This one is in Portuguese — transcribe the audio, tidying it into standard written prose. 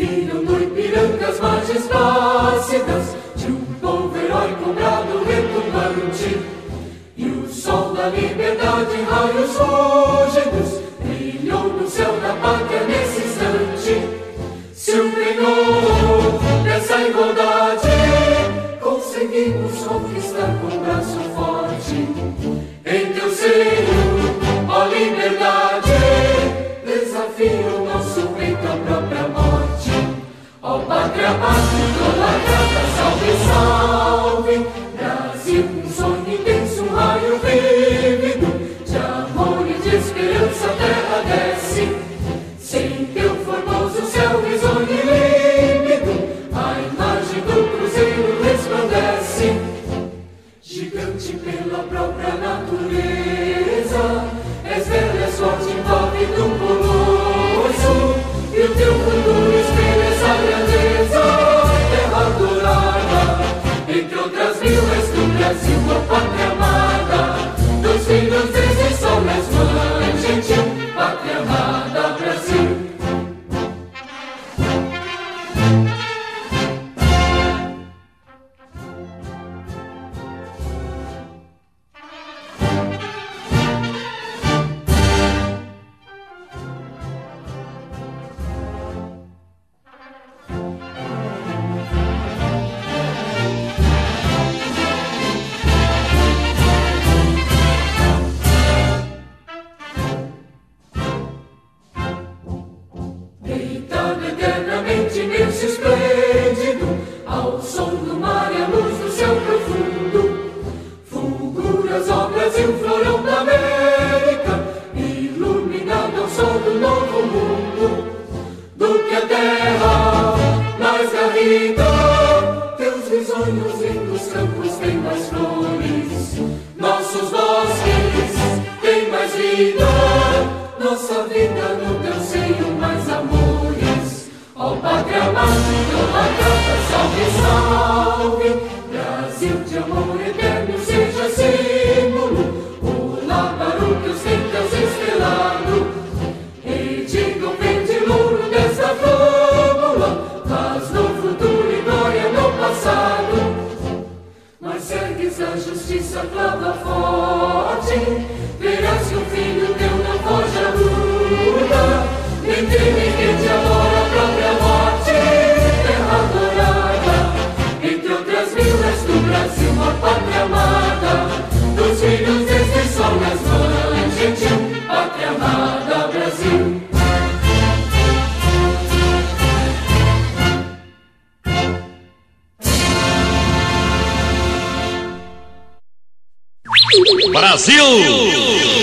Viram no Ipiranga as margens plácidas de um povo heróico, um brado retumbante, e o sol da liberdade em raios fúlgidos brilhou no céu da pátria nesse instante. Se o penhor dessa igualdade conseguimos conquistar com um braço forte, em teu seio, ó liberdade, desafia o nosso peito à própria morte. Ó pátria amada, idolatrada, salve, salve, Brasil, um sonho intenso, um raio vívido, de amor e de esperança a terra desce, sem teu formoso céu risonho e límpido, a imagem do cruzeiro resplandece, gigante pela própria natureza, és velha, és forte, envolve do colosso, e o teu futuro espelha essa grandeza, terra dourada, entre outras mil és do Brasil, a pátria amada, dos filhos desse sol és mãe gentil, pátria amada, Brasil. Deitado eternamente imenso e esplêndido, ao som do mar e à luz do céu profundo, fulguras, ó Brasil, florão da América, iluminado ao sol do novo mundo, do que a terra mais garrida, teus risonhos lindos campos têm mais flores, nossos bosques têm mais vida, nossa vida no teu seio mais amores. Ó pátria amada, idolatrada, salve, salve, Brasil de amor eterno seja símbolo, olá para o que ostenta os estrelado, e diga o verde louro desta fábula, paz no futuro e glória no passado. Mas ergues a justiça, clava forte, verás que o filho teu não foge à luta, nem teme que te adora a própria morte, terra adorada, entre outras mil és do Brasil, a pátria amada, dos filhos deste sol és mãe gentil, pátria amada, Brasil. Brasil!